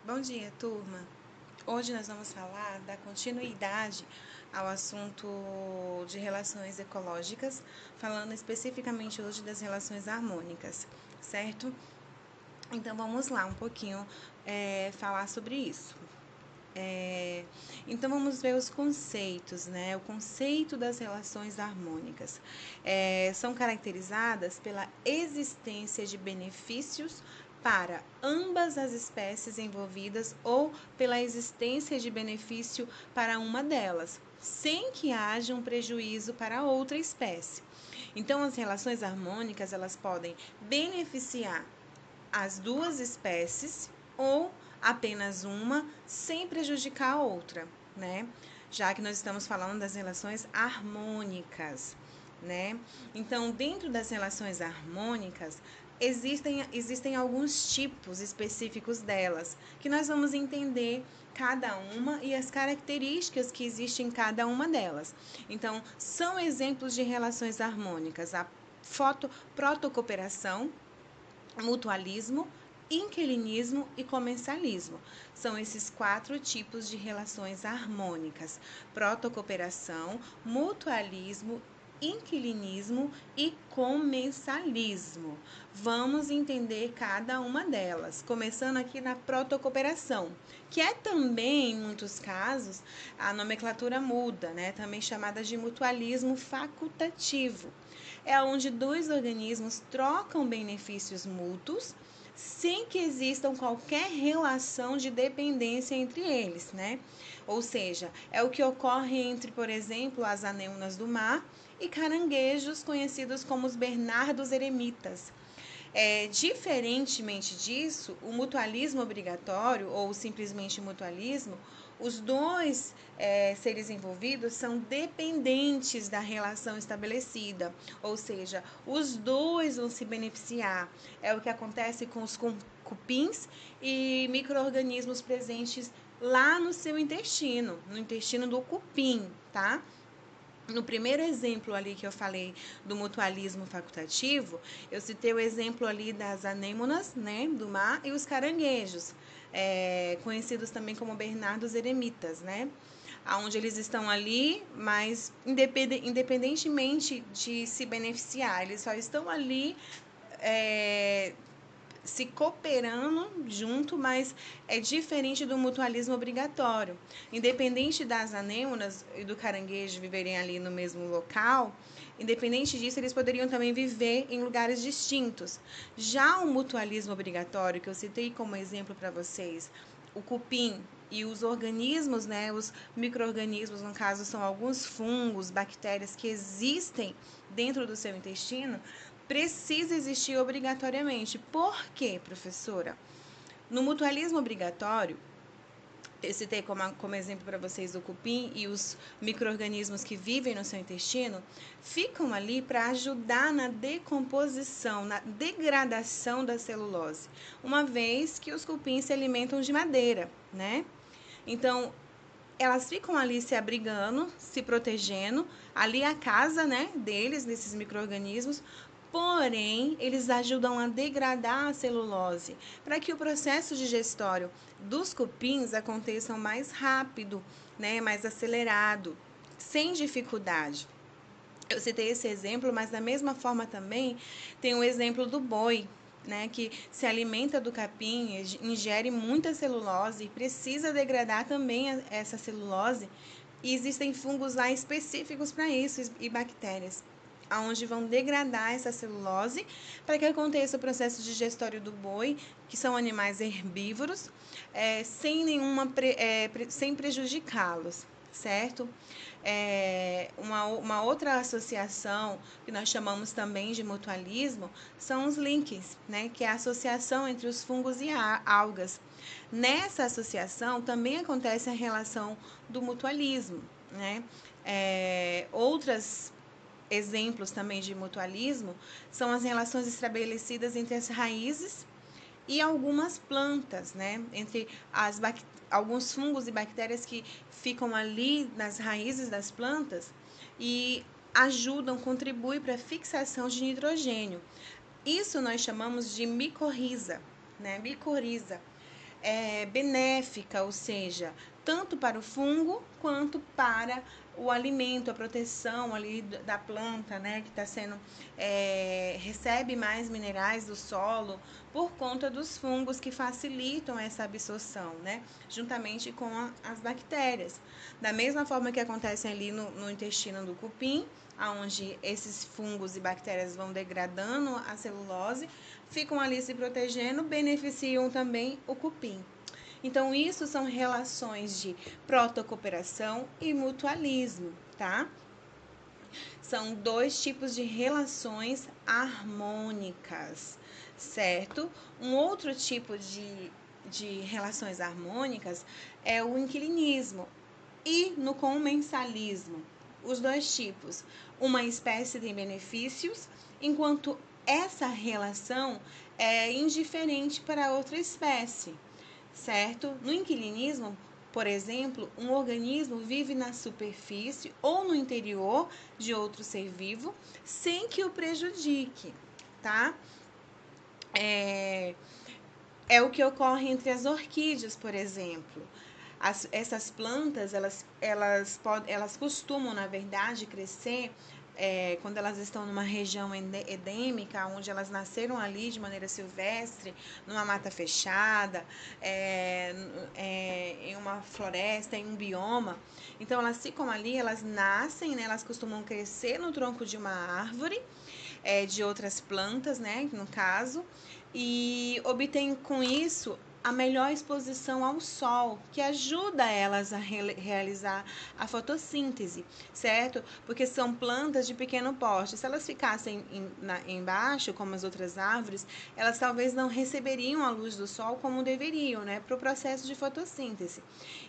Bom dia, turma. Hoje nós vamos falar da continuidade ao assunto de relações ecológicas, falando especificamente hoje das relações harmônicas, certo? Então vamos lá um pouquinho falar sobre isso. Então vamos ver os conceitos, né? O conceito das relações harmônicas são caracterizadas pela existência de benefícios para ambas as espécies envolvidas ou pela existência de benefício para uma delas, sem que haja um prejuízo para outra espécie. Então as relações harmônicas elas podem beneficiar as duas espécies ou apenas uma, sem prejudicar a outra, né? Já que nós estamos falando das relações harmônicas, né? Então, dentro das relações harmônicas, existem alguns tipos específicos delas, que nós vamos entender cada uma e as características que existem em cada uma delas. Então, são exemplos de relações harmônicas: a protocooperação, mutualismo, inquilinismo e comensalismo. São esses 4 tipos de relações harmônicas: protocooperação, mutualismo, inquilinismo e comensalismo. Vamos entender cada uma delas, começando aqui na protocooperação, que é também, em muitos casos, a nomenclatura muda, né? Também chamada de mutualismo facultativo. É onde dois organismos trocam benefícios mútuos sem que existam qualquer relação de dependência entre eles, né? Ou seja, é o que ocorre entre, por exemplo, as anêmonas do mar e caranguejos conhecidos como os bernardos eremitas. Diferentemente disso, o mutualismo obrigatório ou simplesmente mutualismo, os dois seres envolvidos são dependentes da relação estabelecida, ou seja, os dois vão se beneficiar. É o que acontece com os cupins e micro-organismos presentes lá no seu intestino, no intestino do cupim, tá? No primeiro exemplo ali que eu falei do mutualismo facultativo, eu citei o exemplo ali das anêmonas, né, do mar e os caranguejos, conhecidos também como bernardos eremitas, né? Onde eles estão ali, mas independentemente de se beneficiar, eles só estão ali se cooperando junto, mas é diferente do mutualismo obrigatório. Independente das anêmonas e do caranguejo viverem ali no mesmo local, independente disso, eles poderiam também viver em lugares distintos. Já o mutualismo obrigatório, que eu citei como exemplo para vocês, o cupim e os organismos, né, os micro-organismos, no caso, são alguns fungos, bactérias que existem dentro do seu intestino, precisa existir obrigatoriamente. Por quê, professora? No mutualismo obrigatório, eu citei como exemplo para vocês o cupim e os micro-organismos que vivem no seu intestino, ficam ali para ajudar na decomposição, na degradação da celulose, uma vez que os cupins se alimentam de madeira, né? Então, elas ficam ali se abrigando, se protegendo, ali a casa, né, deles, desses micro-organismos, porém, eles ajudam a degradar a celulose, para que o processo digestório dos cupins aconteça mais rápido, né, mais acelerado, sem dificuldade. Eu citei esse exemplo, mas da mesma forma também tem o exemplo do boi, né, que se alimenta do capim, ingere muita celulose e precisa degradar também essa celulose. E existem fungos lá específicos para isso e bactérias, aonde vão degradar essa celulose para que aconteça o processo digestório do boi, que são animais herbívoros, sem prejudicá-los, certo? Uma outra associação que nós chamamos também de mutualismo são os links, né, que é a associação entre os fungos e algas. Nessa associação também acontece a relação do mutualismo, né? Outras exemplos também de mutualismo são as relações estabelecidas entre as raízes e algumas plantas, né? Entre alguns fungos e bactérias que ficam ali nas raízes das plantas e contribuem para a fixação de nitrogênio. Isso nós chamamos de micorriza, né? Micorriza. benéfica, ou seja, tanto para o fungo quanto para o alimento, a proteção ali da planta, né, que está sendo, recebe mais minerais do solo por conta dos fungos que facilitam essa absorção, né, juntamente com as bactérias. Da mesma forma que acontece ali no intestino do cupim, onde esses fungos e bactérias vão degradando a celulose, ficam ali se protegendo, beneficiam também o cupim. Então, isso são relações de protocooperação e mutualismo, tá? São dois tipos de relações harmônicas, certo? Um outro tipo de relações harmônicas é o inquilinismo e no comensalismo. Os dois tipos. Uma espécie tem benefícios, enquanto essa relação é indiferente para outra espécie, certo? No inquilinismo, por exemplo, um organismo vive na superfície ou no interior de outro ser vivo sem que o prejudique, tá? É o que ocorre entre as orquídeas, por exemplo. Essas plantas, elas costumam, na verdade, crescer quando elas estão numa região endêmica, onde elas nasceram ali de maneira silvestre, numa mata fechada, em uma floresta, em um bioma. Então, elas ficam ali, elas nascem, né, elas costumam crescer no tronco de uma árvore, de outras plantas, né, no caso, e obtêm com isso a melhor exposição ao sol, que ajuda elas a realizar a fotossíntese, certo? Porque são plantas de pequeno porte. Se elas ficassem embaixo, como as outras árvores, elas talvez não receberiam a luz do sol como deveriam, né? Para o processo de fotossíntese.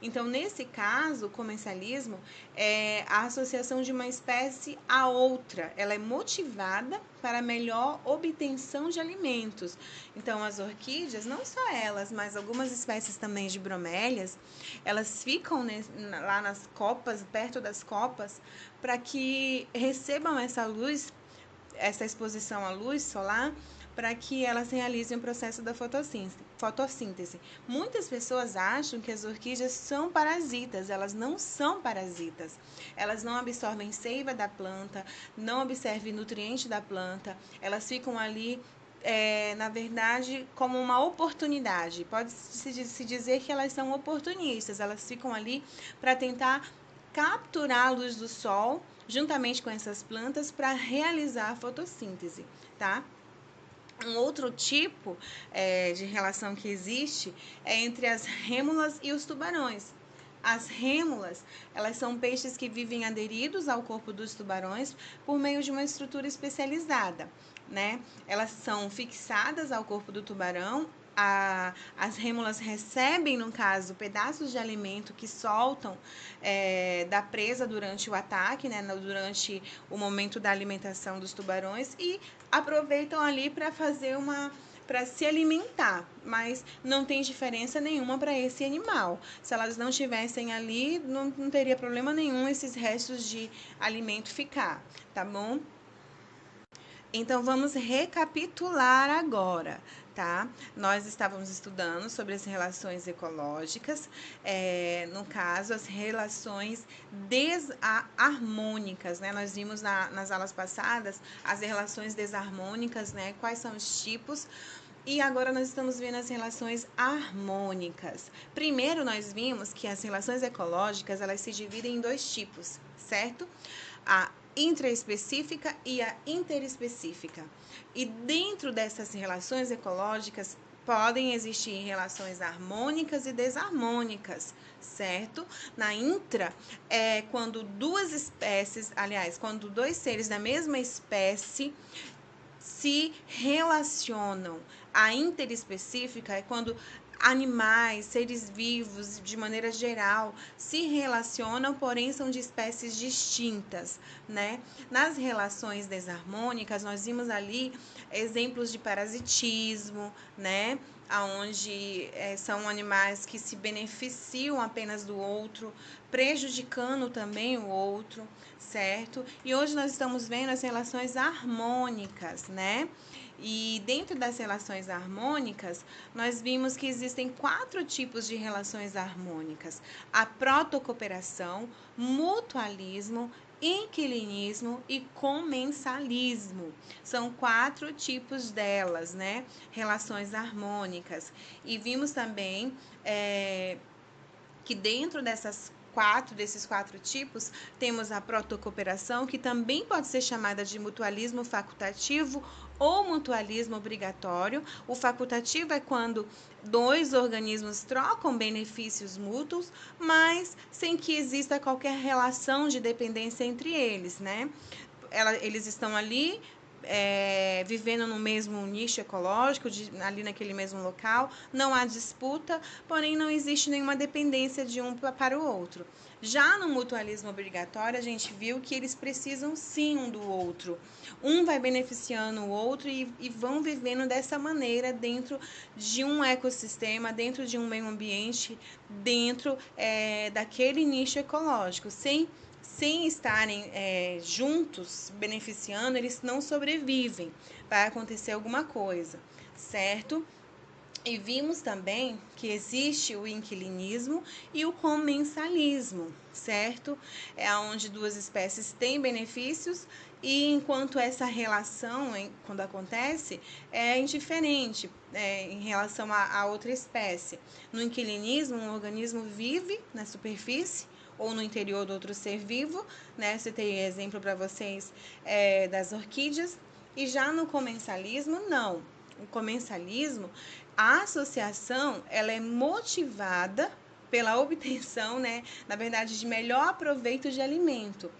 Então, nesse caso, o comensalismo é a associação de uma espécie a outra. Ela é motivada para melhor obtenção de alimentos. Então, as orquídeas, não só elas, mas algumas espécies também de bromélias, elas ficam lá nas copas, perto das copas, para que recebam essa luz, essa exposição à luz solar, para que elas realizem o processo da fotossíntese. Muitas pessoas acham que as orquídeas são parasitas, elas não são parasitas. Elas não absorvem seiva da planta, não absorvem nutriente da planta, elas ficam ali na verdade, como uma oportunidade. Pode-se dizer que elas são oportunistas, elas ficam ali para tentar capturar a luz do sol, juntamente com essas plantas, para realizar a fotossíntese, tá? Um outro tipo de relação que existe é entre as rêmulas e os tubarões. As rêmulas, elas são peixes que vivem aderidos ao corpo dos tubarões por meio de uma estrutura especializada, né? Elas são fixadas ao corpo do tubarão. As rêmulas recebem, no caso, pedaços de alimento que soltam da presa durante o ataque, né? Durante o momento da alimentação dos tubarões e aproveitam ali para se alimentar, mas não tem diferença nenhuma para esse animal. Se elas não estivessem ali, não teria problema nenhum esses restos de alimento ficar, tá bom? Então, vamos recapitular agora, tá? Nós estávamos estudando sobre as relações ecológicas, no caso, as relações desarmônicas, né? Nós vimos nas aulas passadas as relações desarmônicas, né? Quais são os tipos. E agora nós estamos vendo as relações harmônicas. Primeiro, nós vimos que as relações ecológicas, elas se dividem em dois tipos, certo? A intraespecífica e a interespecífica. E dentro dessas relações ecológicas, podem existir relações harmônicas e desarmônicas, certo? Na intra, quando duas espécies, aliás, quando dois seres da mesma espécie se relacionam. A interespecífica é quando animais, seres vivos, de maneira geral, se relacionam, porém são de espécies distintas, né? Nas relações desarmônicas, nós vimos ali exemplos de parasitismo, né? Onde são animais que se beneficiam apenas do outro, prejudicando também o outro, certo? E hoje nós estamos vendo as relações harmônicas, né? E dentro das relações harmônicas, nós vimos que existem 4 tipos de relações harmônicas: a protocooperação, mutualismo, inquilinismo e comensalismo. São 4 tipos delas, né? Relações harmônicas. E vimos também que dentro desses quatro tipos, temos a protocooperação, que também pode ser chamada de mutualismo facultativo ou mutualismo obrigatório. O facultativo é quando dois organismos trocam benefícios mútuos, mas sem que exista qualquer relação de dependência entre eles, né? Eles estão ali vivendo no mesmo nicho ecológico, ali naquele mesmo local, não há disputa, porém não existe nenhuma dependência de um para o outro. Já no mutualismo obrigatório, a gente viu que eles precisam sim um do outro. Um vai beneficiando o outro e vão vivendo dessa maneira dentro de um ecossistema, dentro de um meio ambiente, dentro daquele nicho ecológico, sem estarem juntos, beneficiando, eles não sobrevivem. Vai acontecer alguma coisa, certo? E vimos também que existe o inquilinismo e o comensalismo, certo? É onde duas espécies têm benefícios e enquanto essa relação, quando acontece, é indiferente em relação a outra espécie. No inquilinismo, um organismo vive na superfície ou no interior do outro ser vivo, né? Citei exemplo para vocês das orquídeas. E já no comensalismo, não. O comensalismo, a associação, ela é motivada pela obtenção, né, na verdade, de melhor proveito de alimento.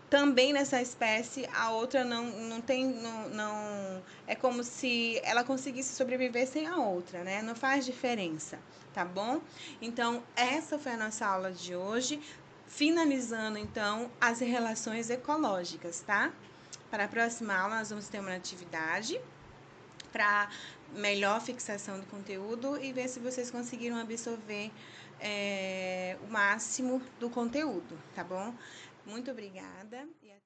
Também nessa espécie, a outra não tem, não é como se ela conseguisse sobreviver sem a outra, né? Não faz diferença, tá bom? Então, essa foi a nossa aula de hoje, finalizando então as relações ecológicas, tá? Para a próxima aula, nós vamos ter uma atividade para melhor fixação do conteúdo e ver se vocês conseguiram absorver o máximo do conteúdo, tá bom? Muito obrigada.